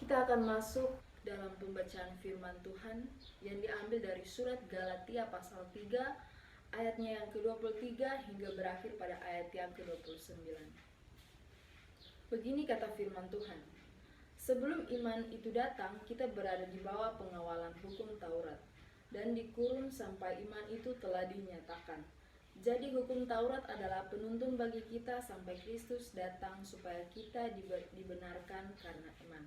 Kita akan masuk dalam pembacaan firman Tuhan yang diambil dari surat Galatia pasal 3 ayatnya yang ke-23 hingga berakhir pada ayat yang ke-29. Begini kata firman Tuhan: sebelum iman itu datang, kita berada di bawah pengawalan hukum Taurat, dan dikurung sampai iman itu telah dinyatakan. Jadi hukum Taurat adalah penuntun bagi kita sampai Kristus datang supaya kita dibenarkan karena iman.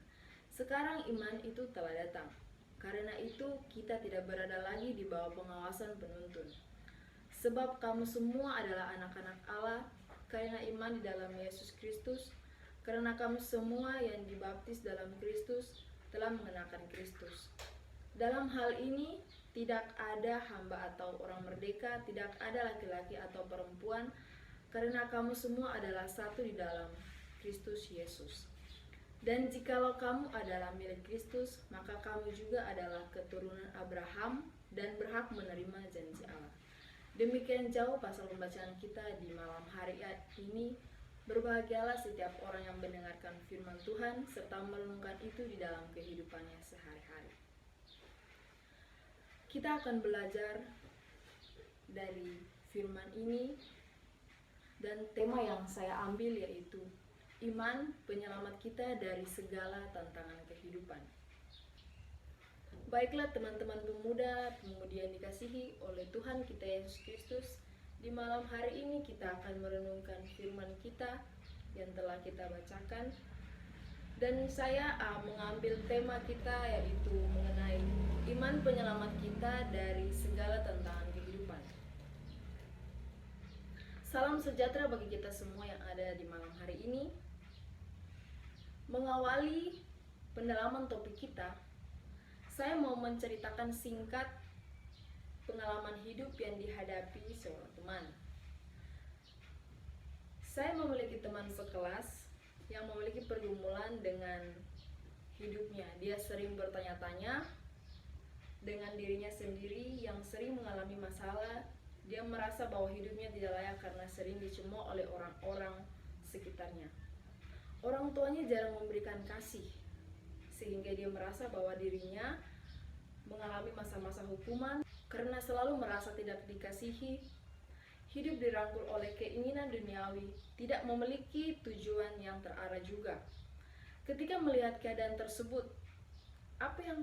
Sekarang iman itu telah datang. Karena itu kita tidak berada lagi di bawah pengawasan penuntun. Sebab kamu semua adalah anak-anak Allah karena iman di dalam Yesus Kristus. Karena kamu semua yang dibaptis dalam Kristus telah mengenakan Kristus. Dalam hal ini tidak ada hamba atau orang merdeka, tidak ada laki-laki atau perempuan, karena kamu semua adalah satu di dalam Kristus Yesus. Dan jikalau kamu adalah milik Kristus, maka kamu juga adalah keturunan Abraham dan berhak menerima janji Allah. Demikian jauh pasal pembacaan kita di malam hari ini. Berbahagialah setiap orang yang mendengarkan firman Tuhan serta merenungkan itu di dalam kehidupannya sehari-hari. Kita akan belajar dari firman ini, dan tema yang saya ambil yaitu iman penyelamat kita dari segala tantangan kehidupan. Baiklah teman-teman pemudi yang dikasihi oleh Tuhan kita Yesus Kristus, di malam hari ini kita akan merenungkan firman kita yang telah kita bacakan. Dan saya mengambil tema kita yaitu mengenai iman penyelamat kita dari segala tantangan kehidupan. Salam sejahtera bagi kita semua yang ada di malam hari ini. Mengawali pendalaman topik kita, saya mau menceritakan singkat pengalaman hidup yang dihadapi seorang teman. Saya memiliki teman sekelas yang memiliki pergumulan dengan hidupnya. Dia sering bertanya-tanya dengan dirinya sendiri yang sering mengalami masalah. Dia merasa bahwa hidupnya tidak layak karena sering dicemooh oleh orang-orang sekitarnya. Orang tuanya jarang memberikan kasih, sehingga dia merasa bahwa dirinya mengalami masa-masa hukuman karena selalu merasa tidak dikasihi. Hidup dirangkul oleh keinginan duniawi, tidak memiliki tujuan yang terarah juga. Ketika melihat keadaan tersebut, apa yang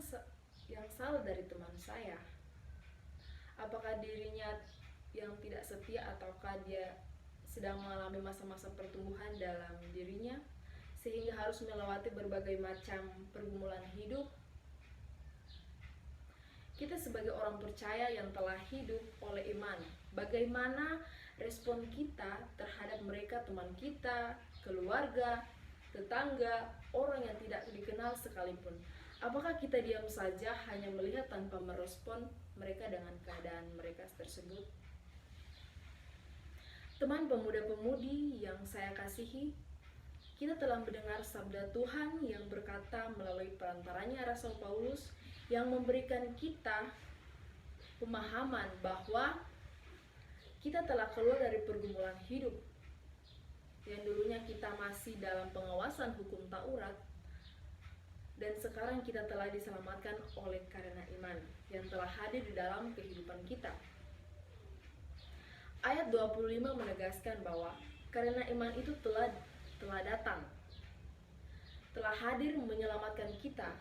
salah dari teman saya? Apakah dirinya yang tidak setia, ataukah dia sedang mengalami masa-masa pertumbuhan dalam dirinya sehingga harus melewati berbagai macam pergumulan hidup? Kita sebagai orang percaya yang telah hidup oleh iman, bagaimana respon kita terhadap mereka, teman kita, keluarga, tetangga, orang yang tidak dikenal sekalipun? Apakah kita diam saja hanya melihat tanpa merespon mereka dengan keadaan mereka tersebut? Teman pemuda-pemudi yang saya kasihi, kita telah mendengar sabda Tuhan yang berkata melalui perantaranya Rasul Paulus yang memberikan kita pemahaman bahwa kita telah keluar dari pergumulan hidup yang dulunya kita masih dalam pengawasan hukum Taurat, dan sekarang kita telah diselamatkan oleh karena iman yang telah hadir di dalam kehidupan kita. Ayat 25 menegaskan bahwa karena iman itu telah datang, telah hadir menyelamatkan kita.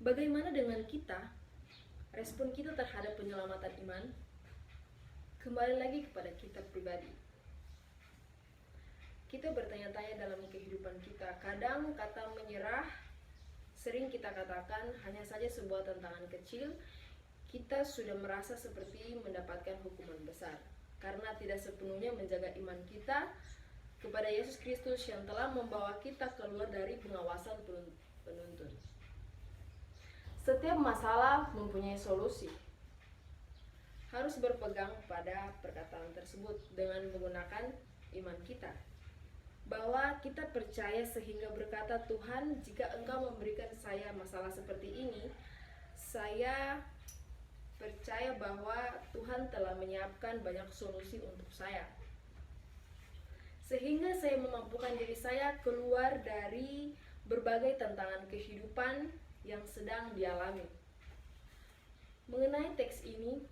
Bagaimana dengan kita? Respon kita terhadap penyelamatan iman? Kembali lagi kepada kita pribadi. Kita bertanya-tanya dalam kehidupan kita. Kadang kata menyerah sering kita katakan hanya saja sebuah tantangan kecil. Kita sudah merasa seperti mendapatkan hukuman besar karena tidak sepenuhnya menjaga iman kita kepada Yesus Kristus yang telah membawa kita keluar dari pengawasan penuntun. Setiap masalah mempunyai solusi. Harus berpegang pada perkataan tersebut dengan menggunakan iman kita. Bahwa kita percaya sehingga berkata, Tuhan, jika Engkau memberikan saya masalah seperti ini, saya percaya bahwa Tuhan telah menyiapkan banyak solusi untuk saya. sehingga saya memampukan diri saya keluar dari berbagai tantangan kehidupan yang sedang dialami. Mengenai teks ini,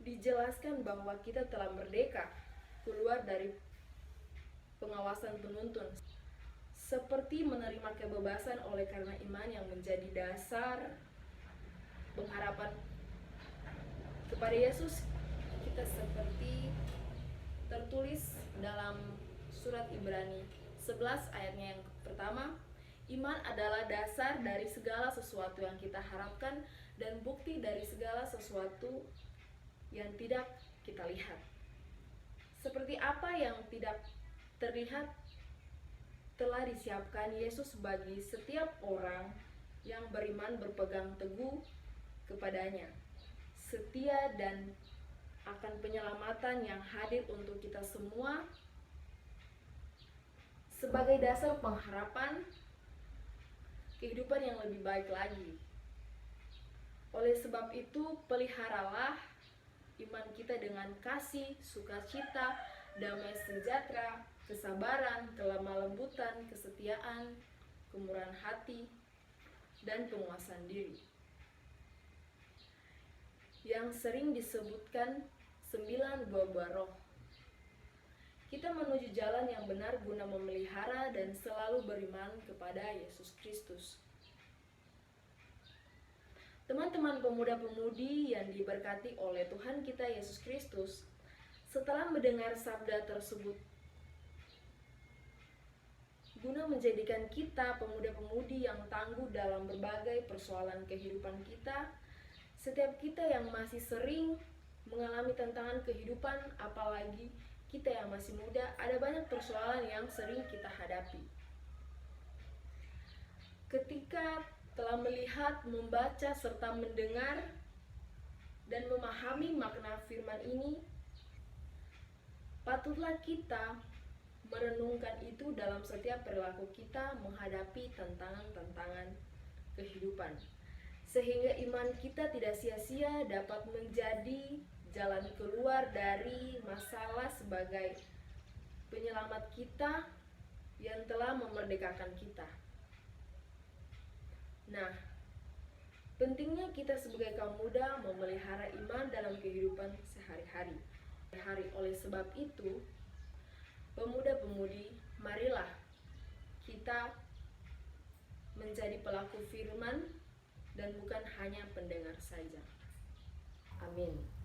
dijelaskan bahwa kita telah merdeka keluar dari pengawasan penuntun, seperti menerima kebebasan oleh karena iman yang menjadi dasar pengharapan kepada Yesus. Kita seperti tertulis dalam surat Ibrani 11 ayatnya yang pertama, iman adalah dasar dari segala sesuatu yang kita harapkan dan bukti dari segala sesuatu yang tidak kita lihat. Seperti apa yang tidak terlihat telah disiapkan Yesus bagi setiap orang yang beriman berpegang teguh kepadanya, setia dan akan penyelamatan yang hadir untuk kita semua sebagai dasar pengharapan kehidupan yang lebih baik lagi. Oleh sebab itu, peliharalah iman kita dengan kasih, sukacita, damai sejahtera, kesabaran, kelemah lembutan, kesetiaan, kemurahan hati, dan penguasaan diri, yang sering disebutkan 9 buah roh. Kita menuju jalan yang benar guna memelihara dan selalu beriman kepada Yesus Kristus. Teman-teman pemuda-pemudi yang diberkati oleh Tuhan kita Yesus Kristus, setelah mendengar sabda tersebut, guna menjadikan kita pemuda-pemudi yang tangguh dalam berbagai persoalan kehidupan kita, setiap kita yang masih sering mengalami tantangan kehidupan, apalagi kita yang masih muda, ada banyak persoalan yang sering kita hadapi. Ketika telah melihat, membaca, serta mendengar dan memahami makna firman ini, patutlah kita merenungkan itu dalam setiap perilaku kita menghadapi tantangan-tantangan kehidupan, sehingga iman kita tidak sia-sia dapat menjadi jalan keluar dari masalah sebagai penyelamat kita yang telah memerdekakan kita. Nah, pentingnya kita sebagai kaum muda memelihara iman dalam kehidupan sehari-hari. Oleh sebab itu, pemuda-pemudi, marilah kita menjadi pelaku firman dan bukan hanya pendengar saja. Amin.